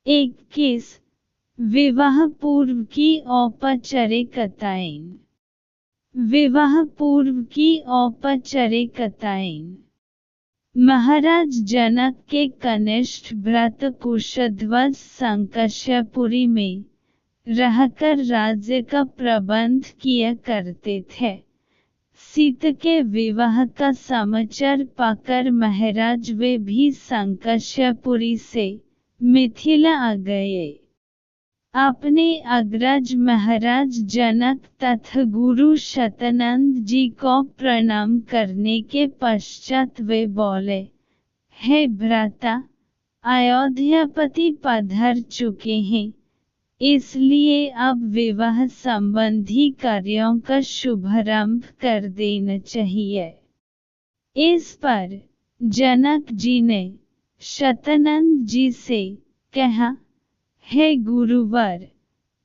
21 विवाह पूर्व की औपचारिकताएं। विवाह पूर्व की औपचारिकताएं। महाराज जनक के कनिष्ठ भ्राता कुशध्वज संकश्यपुरी में रहकर राज्य का प्रबंध किया करते थे। सीता के विवाह का समाचार पाकर महाराज वे भी संकश्यपुरी से मिथिला आ गए। अपने अग्रज महाराज जनक तथा गुरु शतानंद जी को प्रणाम करने के पश्चात वे बोले, हे भ्राता, अयोध्यापति पधार चुके हैं, इसलिए अब विवाह संबंधी कार्यों का शुभारंभ कर देना चाहिए। इस पर जनक जी ने शतानंद जी से कहा, हे गुरुवर,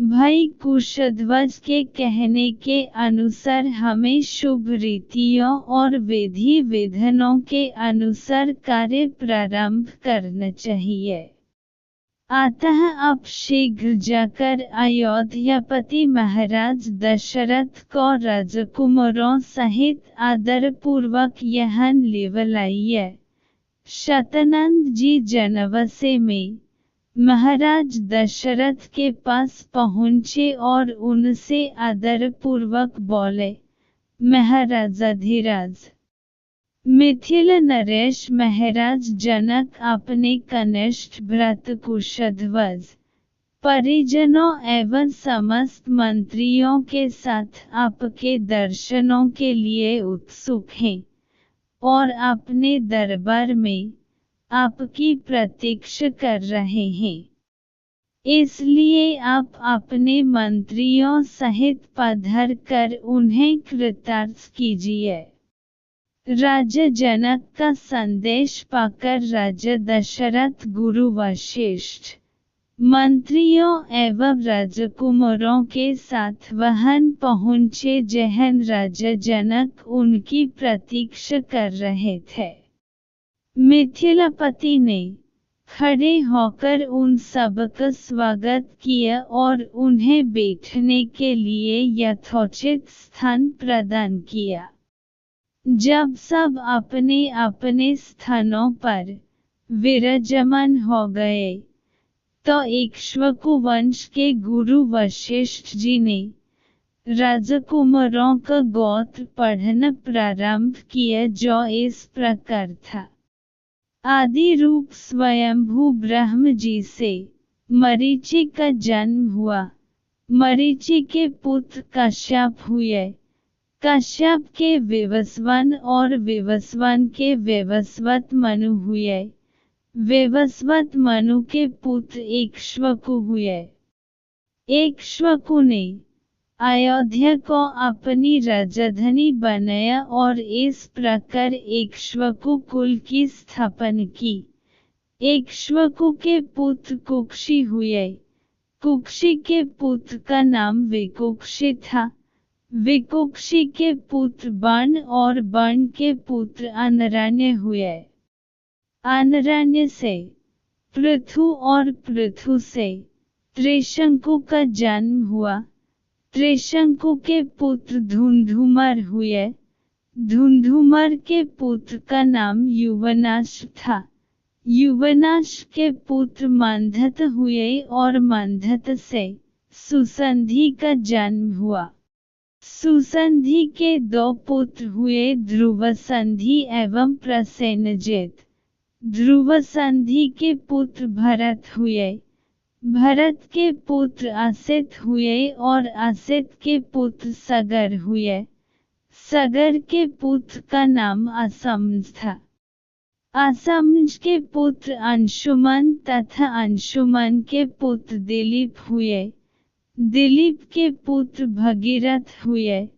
भाई कुशध्वज के कहने के अनुसार हमें शुभ रीतियों और विधि विधानों के अनुसार कार्य प्रारंभ करना चाहिए। अतः अब शीघ्र जाकर अयोध्यापति महाराज दशरथ को राजकुमारों सहित आदरपूर्वक यहाँ लिवलाइए। शतानंद जी जनवसे में महाराज दशरथ के पास पहुँचे और उनसे आदरपूर्वक बोले, महाराजाधिराज, मिथिला नरेश महाराज जनक अपने कनिष्ठ भ्राता कुशध्वज, परिजनों एवं समस्त मंत्रियों के साथ आपके दर्शनों के लिए उत्सुक हैं और अपने दरबार में आपकी प्रतीक्षा कर रहे हैं। इसलिए आप अपने मंत्रियों सहित पधार कर उन्हें कृतार्थ कीजिए। राजा जनक का संदेश पाकर राजा दशरथ गुरु वशिष्ठ, मंत्रियों एवं राजकुमारों के साथ वहां पहुँचे जहाँ राजा जनक उनकी प्रतीक्षा कर रहे थे। मिथिलापति ने खड़े होकर उन सबका स्वागत किया और उन्हें बैठने के लिए यथोचित स्थान प्रदान किया। जब सब अपने अपने स्थानों पर विराजमान हो गए, तो इक्ष्वाकु वंश के गुरु वशिष्ठ जी ने राजकुमारों का गोत्र पढ़ना प्रारंभ किया, जो इस प्रकार था। आदि रूप स्वयंभू ब्रह्म जी से मरीचि का जन्म हुआ। मरीचि के पुत्र कश्यप हुए। कश्यप के विवस्वान और विवस्वान के विवस्वत मनु हुए। विवस्वत मनु के पुत्र इक्ष्वाकु हुए। इक्ष्वाकु ने अयोध्या को अपनी राजधानी बनाया और इस प्रकार इक्ष्वाकु कुल की स्थापना की। इक्ष्वाकु के पुत्र कुक्षी हुए। कुक्षी के पुत्र का नाम विकुक्षी था। विकुक्षी के पुत्र बाण और बाण के पुत्र अनरण्य हुए। अनरण्य से पृथु और पृथु से त्रिशंकु का जन्म हुआ। त्रिशंकु के पुत्र धुंधुमार हुए। धुंधुमार के पुत्र का नाम युवनाश था। युवनाश के पुत्र मंधत हुए और मंधत से सुसंधि का जन्म हुआ। सुसंधि के दो पुत्र हुए, ध्रुवसंधि एवं प्रसेनजित। ध्रुवसंधि के पुत्र भरत हुए। भरत के पुत्र असित हुए और असित के पुत्र सगर हुए। सगर के पुत्र का नाम असमंज था। असमंज के पुत्र अंशुमन तथा अंशुमन के पुत्र दिलीप हुए। दिलीप के पुत्र भगीरथ हुए।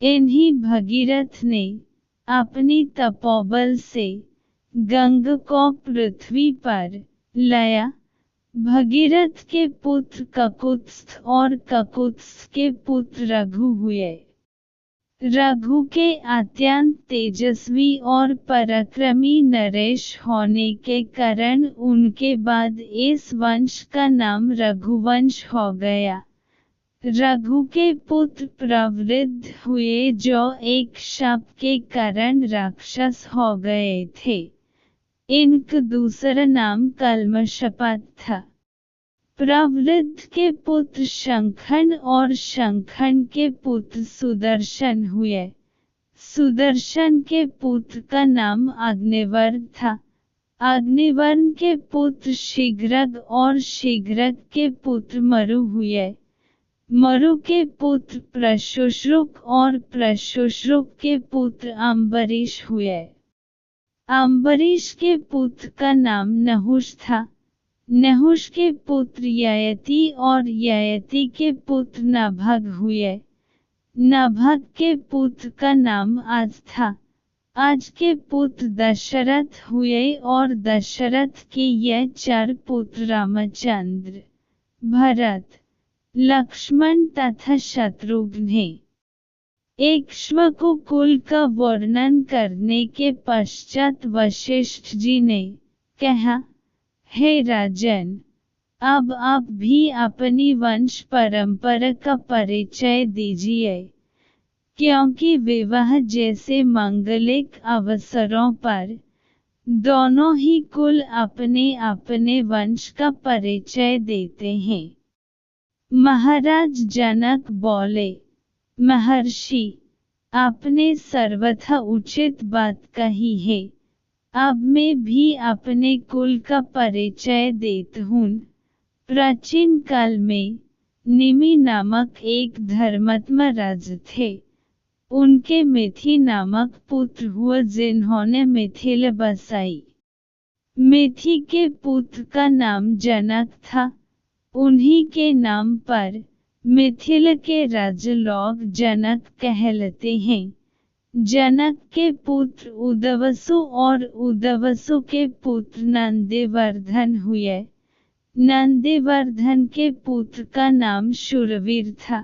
इन्हीं भगीरथ ने अपनी तपोबल से गंगा को पृथ्वी पर लाया। भगीरथ के पुत्र ककुत्स्थ और ककुत्स्थ के पुत्र रघु हुए। रघु के अत्यंत तेजस्वी और पराक्रमी नरेश होने के कारण उनके बाद इस वंश का नाम रघुवंश हो गया। रघु के पुत्र प्रवृद्ध हुए जो एक शाप के कारण राक्षस हो गए थे। इनका दूसरा नाम कल्मषपात था। प्रवृद्ध के पुत्र शंखन और शंखन के पुत्र सुदर्शन हुए। सुदर्शन के पुत्र का नाम अग्निवर्ण था। अग्निवर्ण के पुत्र शीघ्रग और शीघ्रग के पुत्र मरु हुए। मरु के पुत्र प्रशुश्रुक और प्रशुश्रुक के पुत्र अम्बरीश हुए। अम्बरीश के पुत्र का नाम नहुष था। नहुष के पुत्र ययति और ययति के पुत्र नभग हुए। नभग के पुत्र का नाम आज था। आज के पुत्र दशरथ हुए और दशरथ के ये 4 पुत्र रामचंद्र, भरत, लक्ष्मण तथा शत्रुघ्न हैं। इक्ष्वाकु कुल का वर्णन करने के पश्चात वशिष्ठ जी ने कहा, हे राजन, अब आप भी अपनी वंश परंपरा का परिचय दीजिए, क्योंकि विवाह जैसे मंगलिक अवसरों पर दोनों ही कुल अपने अपने वंश का परिचय देते हैं। महाराज जनक बोले, महर्षि, आपने सर्वथा उचित बात कही है। अब मैं भी अपने कुल का परिचय देता हूँ। प्राचीन काल में निमि नामक एक धर्मात्मा राजा थे। उनके मिथि नामक पुत्र हुआ जिन्होंने मिथिला बसाई। मिथि के पुत्र का नाम जनक था। उन्हीं के नाम पर मिथिला के राजा लोग जनक कहलाते हैं। जनक के पुत्र उदवसु और उदवसु के पुत्र नंदिवर्धन हुए। नंदिवर्धन के पुत्र का नाम शूरवीर था।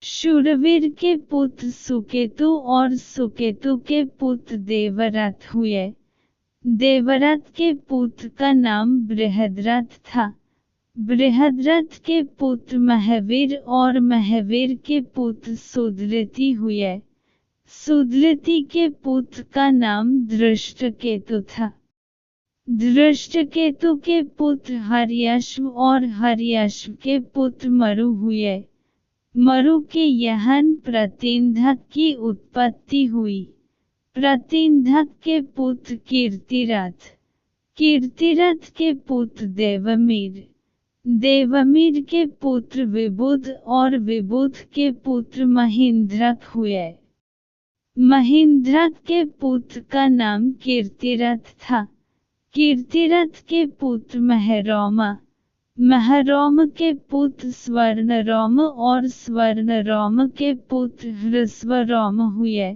शूरवीर के पुत्र सुकेतु और सुकेतु के पुत्र देवरथ हुए। देवरथ के पुत्र का नाम बृहद्रथ था। बृहद्रथ के पुत्र महावीर और महावीर के पुत्र सुदृति हुए। सुदृति के पुत्र का नाम धृष्टकेतु था। धृष्टकेतु के पुत्र हर्यश्व और हर्यश्व के पुत्र मरु हुए। मरु के यहाँ प्रतिंधक की उत्पत्ति हुई। प्रतिंधक के पुत्र कीर्तिरथ। कीर्तिरथ के पुत्र देवमीर। देवमीर के पुत्र विबुध और विबुध के पुत्र महेंद्रक हुए। महेंद्रक के पुत्र का नाम कीर्तिरथ था। कीर्तिरथ के पुत्र महरोमा। महरोम के पुत्र स्वर्णरोम और स्वर्णरोम के पुत्र हृस्वरोम हुए।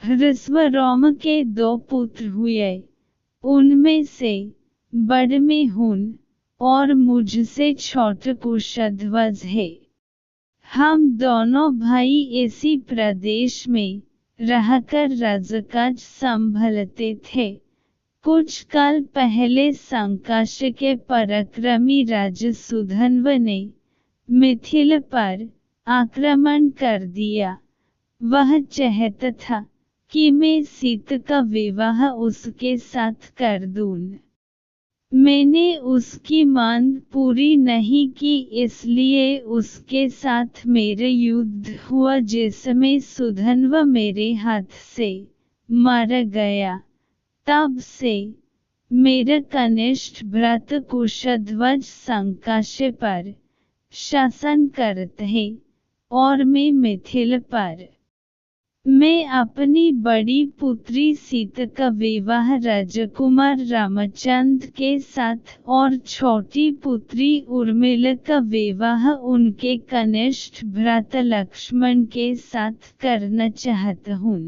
हृस्वरोम के 2 पुत्र हुए। उनमें से बड़ में हुन और मुझसे छोटा कुशध्वज है। हम दोनों भाई इसी प्रदेश में रहकर राजकाज संभलते थे। कुछ काल पहले संकाश के पराक्रमी राजा सुधन्व ने मिथिला पर आक्रमण कर दिया। वह चाहता था कि मैं सीता का विवाह उसके साथ कर दूं। मैंने उसकी मांग पूरी नहीं की, इसलिए उसके साथ मेरा युद्ध हुआ जिसमें सुधन्व मेरे हाथ से मारा गया। तब से मेरा कनिष्ठ भ्राता कुशध्वज संकाश पर शासन करता है और मैं मिथिला पर। मैं अपनी बड़ी पुत्री सीता का विवाह राजकुमार रामचंद्र के साथ और छोटी पुत्री उर्मिला का विवाह उनके कनिष्ठ भ्राता लक्ष्मण के साथ करना चाहता हूँ।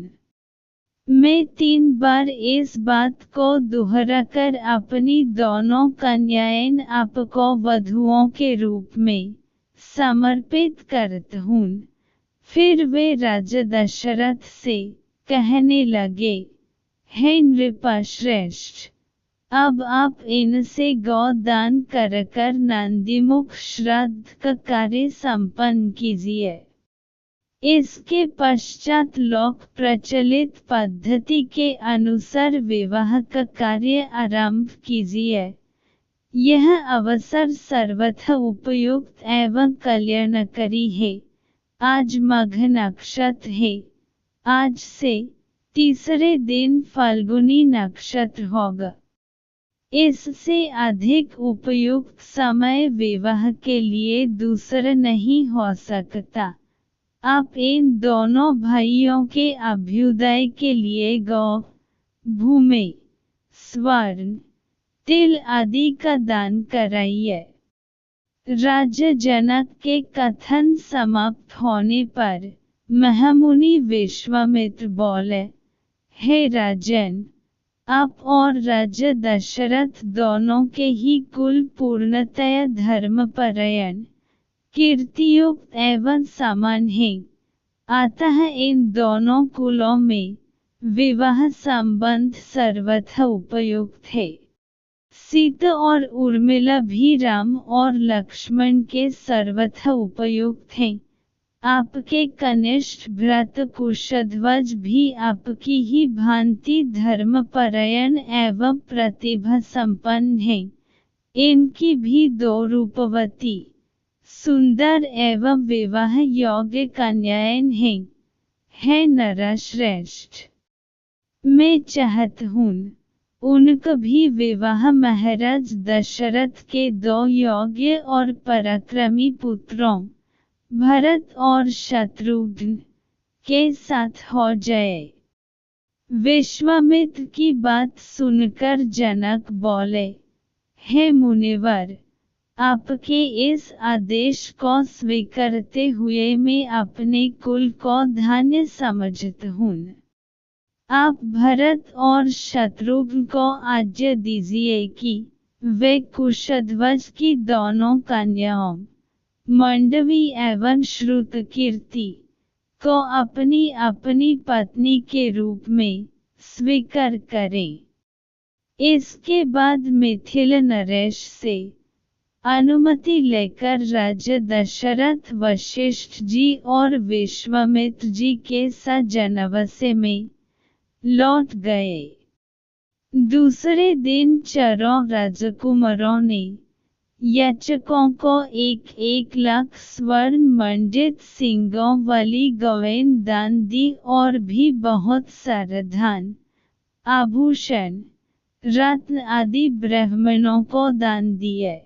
मैं 3 बार इस बात को दोहराकर अपनी दोनों कन्याएं आपको वधुओं के रूप में समर्पित करता हूँ। फिर वे राजा दशरथ से कहने लगे, हे नृपश्रेष्ठ, अब आप इनसे गौदान कर नंदीमुख श्राद्ध का कार्य संपन्न कीजिए। इसके पश्चात लोक प्रचलित पद्धति के अनुसार विवाह का कार्य आरंभ कीजिए। यह अवसर सर्वथा उपयुक्त एवं कल्याणकारी है। आज माघ नक्षत्र है। आज से तीसरे दिन फाल्गुनी नक्षत्र होगा। इससे अधिक उपयुक्त समय विवाह के लिए दूसरा नहीं हो सकता। आप इन दोनों भाइयों के अभ्युदय के लिए गौ, भूमि, स्वर्ण, तिल आदि का दान कराइए। राजा जनक के कथन समाप्त होने पर महामुनि विश्वामित्र बोले, हे राजन, आप और राजा दशरथ दोनों के ही कुल पूर्णतया धर्मपरायण, कीर्तियुक्त एवं समान है। अतः इन दोनों कुलों में विवाह संबंध सर्वथा उपयुक्त है। सीता और उर्मिला भी राम और लक्ष्मण के सर्वथा उपयुक्त हैं। आपके कनिष्ठ भ्राता कुशध्वज भी आपकी ही भांति धर्मपरायण एवं प्रतिभा संपन्न हैं। इनकी भी दो रूपवती, सुंदर एवं विवाह योग्य कन्याएं हैं। हे नरश्रेष्ठ, मैं चाहता हूँ उनका भी विवाह महाराज दशरथ के दो योग्य और पराक्रमी पुत्रों भरत और शत्रुघ्न के साथ हो जाए। विश्वामित्र की बात सुनकर जनक बोले, हे मुनिवर, आपके इस आदेश को स्वीकारते हुए मैं अपने कुल को धन्य समझता हूँ। आप भरत और शत्रुघ्न को आज्ञा दीजिए कि वे कुशध्वज की दोनों कन्याओं मंडवी एवं श्रुतकीर्ति को अपनी अपनी पत्नी के रूप में स्वीकार करें। इसके बाद मिथिला नरेश से अनुमति लेकर राजा दशरथ वशिष्ठ जी और विश्वामित्र जी के साथ जनवसे में लौट गए। दूसरे दिन चारों राजकुमारों ने याचकों को 1,00,000 स्वर्ण मंडित सींगों वाली गौएं दान दी और भी बहुत सारा धन, आभूषण, रत्न आदि ब्राह्मणों को दान दिए।